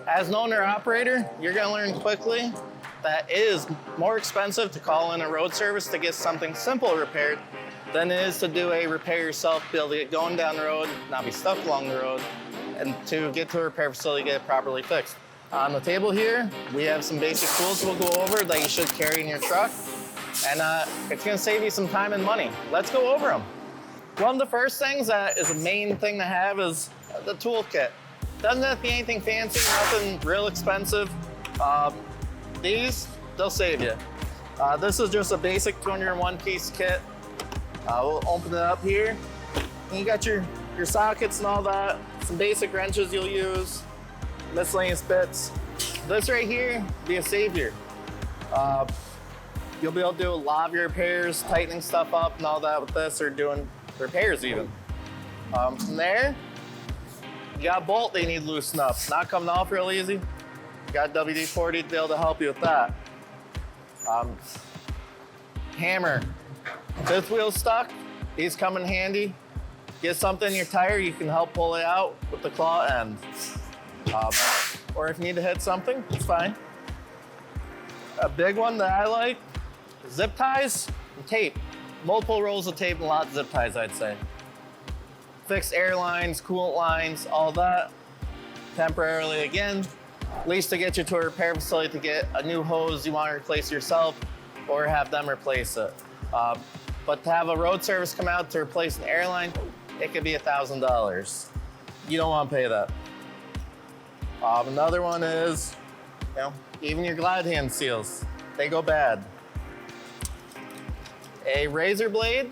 As an owner-operator, you're gonna learn quickly that it is more expensive to call in a road service to get something simple repaired than it is to do a repair yourself, be able to get going down the road, not be stuck along the road, and to get to a repair facility, get it properly fixed. On the table here, we have some basic tools we'll go over that you should carry in your truck, and it's gonna save you some time and money. Let's go over them. One of the first things that is a main thing to have is the toolkit. Doesn't have to be anything fancy, nothing real expensive. These, they'll save you. This is just a basic 201 piece kit. We'll open it up here. And you got your sockets and all that, some basic wrenches you'll use, miscellaneous bits. This right here will be a savior. You'll be able to do a lot of your repairs, tightening stuff up and all that with this, or doing repairs even. From there, you got a bolt they need to loosen up. Not coming off real easy. You got WD-40 to be able to help you with that. Hammer. Fifth wheel stuck, these come in handy. Get something in your tire, you can help pull it out with the claw end. Or if you need to hit something, it's fine. A big one that I like, zip ties and tape. Multiple rolls of tape and a lot of zip ties, I'd say. Fixed air lines, coolant lines, all that. Temporarily again, at least to get you to a repair facility to get a new hose you want to replace yourself or have them replace it. But to have a road service come out to replace an airline, it could be $1,000. You don't want to pay that. Another one is, even your glide hand seals, they go bad. A razor blade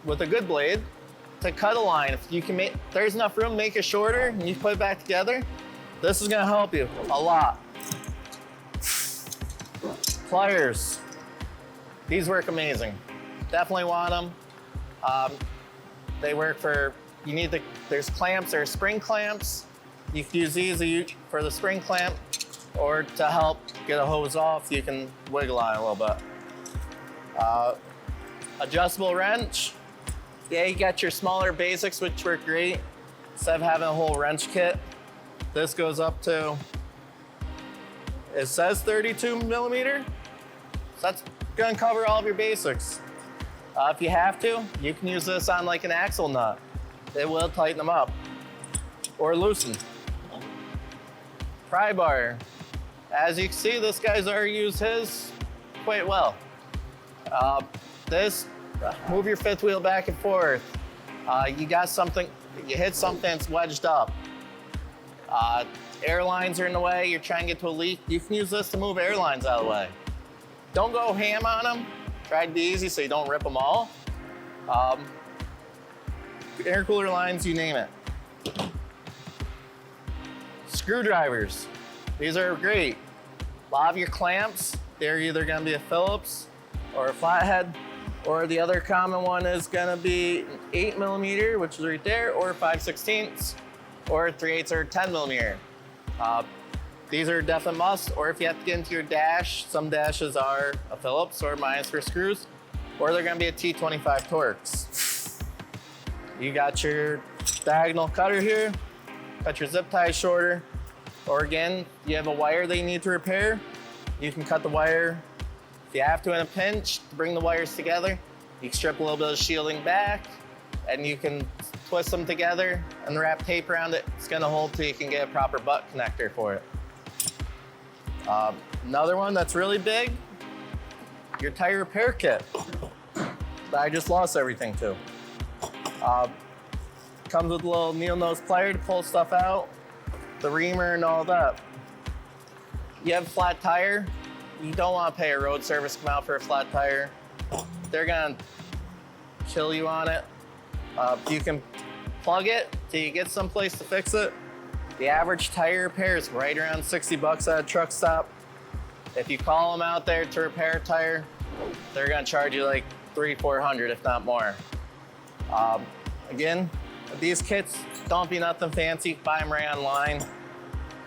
with a good blade to cut a line. If you can make, there's enough room to make it shorter and you put it back together, this is gonna help you a lot. Pliers, these work amazing. Definitely want them. They work for, there's clamps, there's spring clamps. You can use these for the spring clamp, or to help get a hose off, you can wiggle on it a little bit. Adjustable wrench. Yeah, you got your smaller basics, which work great. Instead of having a whole wrench kit, this goes up to, it says 32 millimeter. So that's gonna cover all of your basics. If you have to, you can use this on like an axle nut. It will tighten them up or loosen. Pry bar. As you can see, this guy's already used his quite well. This, move your fifth wheel back and forth. You got something, you hit something that's wedged up. Airlines are in the way, you're trying to get to a leak. You can use this to move airlines out of the way. Don't go ham on them. Try to be easy so you don't rip them all. Air cooler lines, you name it. Screwdrivers. These are great. A lot of your clamps, they're either gonna be a Phillips or a flathead, or the other common one is gonna be an 8 millimeter, which is right there, or 5/16, or 3/8 or 10 millimeter. These are a definite must, or if you have to get into your dash, some dashes are a Phillips or minus for screws, or they're gonna be a T25 Torx. You got your diagonal cutter here, cut your zip ties shorter, or again, you have a wire that you need to repair, you can cut the wire. If you have to in a pinch to bring the wires together, you can strip a little bit of shielding back, and you can twist them together and wrap tape around it. It's gonna hold till you can get a proper butt connector for it. Another one that's really big, your tire repair kit that I just lost everything to. Comes with a little needle nose plier to pull stuff out, the reamer and all that. You have a flat tire, you don't want to pay a road service to come out for a flat tire. They're gonna kill you on it. You can plug it till you get someplace to fix it. The average tire repair is right around 60 bucks at a truck stop. If you call them out there to repair a tire, they're gonna charge you like $300-400, if not more. Again, these kits don't be nothing fancy. Buy them right online.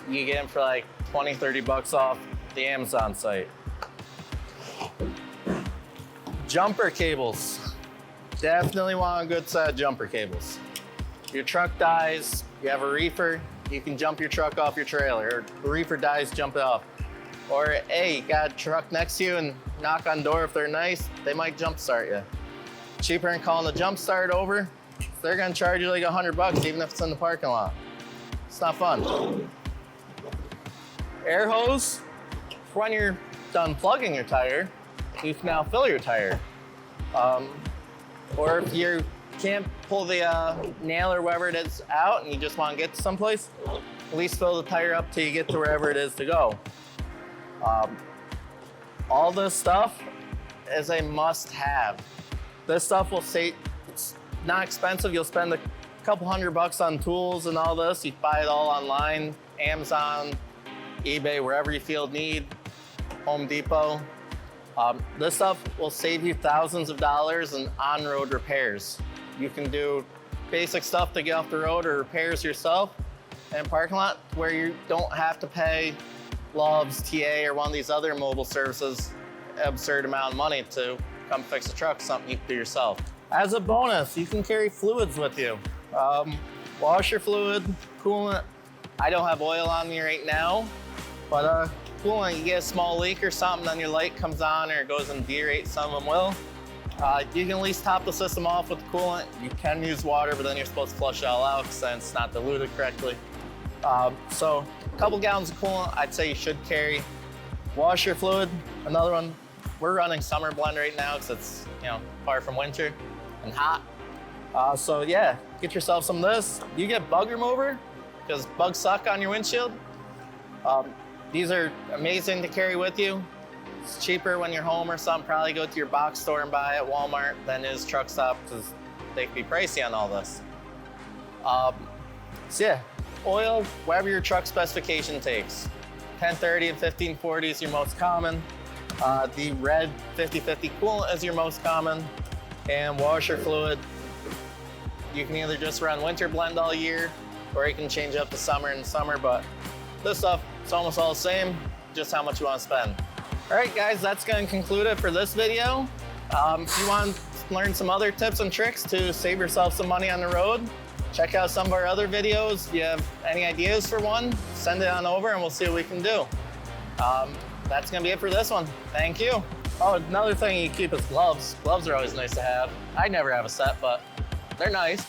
You get them for like 20-30 bucks off the Amazon site. Jumper cables. Definitely want a good set of jumper cables. Your truck dies, you have a reefer, you can jump your truck off your trailer, or the reefer dies, jump it off. Or hey, you got a truck next to you and knock on door if they're nice, they might jump start you. Cheaper than calling the jump start over. They're gonna charge you like $100 even if it's in the parking lot. It's not fun. Air hose, when you're done plugging your tire, you can now fill your tire. Or if you can't pull the nail or whatever it is out and you just want to get to someplace, at least fill the tire up till you get to wherever it is to go. All this stuff is a must-have. This stuff will save, it's not expensive. You'll spend a couple $100 on tools and all this. You buy it all online, Amazon, eBay, wherever you feel need, Home Depot. This stuff will save you thousands of dollars in on-road repairs. You can do basic stuff to get off the road or repairs yourself in a parking lot where you don't have to pay Love's, TA, or one of these other mobile services an absurd amount of money to come fix a truck, something you can do yourself. As a bonus, you can carry fluids with you. Washer fluid, coolant. I don't have oil on me right now, but coolant, you get a small leak or something, then your light comes on or it goes in derate, some of them will. You can at least top the system off with coolant. You can use water, but then you're supposed to flush it all out because then it's not diluted correctly. So a couple gallons of coolant, I'd say you should carry. Washer fluid, another one. We're running summer blend right now because it's far from winter and hot. So yeah, get yourself some of this. You get bug remover because bugs suck on your windshield. These are amazing to carry with you. It's cheaper when you're home or something. Probably go to your box store and buy at Walmart than it is truck stop because they can be pricey on all this. So yeah, oil, whatever your truck specification takes. 1030 and 1540 is your most common. The red 50/50 coolant is your most common. And washer fluid, you can either just run winter blend all year or you can change up to summer and summer, but this stuff, it's almost all the same, just how much you want to spend. All right, guys, that's going to conclude it for this video. If you want to learn some other tips and tricks to save yourself some money on the road, check out some of our other videos. If you have any ideas for one, send it on over and we'll see what we can do. That's going to be it for this one. Thank you. Oh, another thing you keep is gloves. Gloves are always nice to have. I never have a set, but they're nice.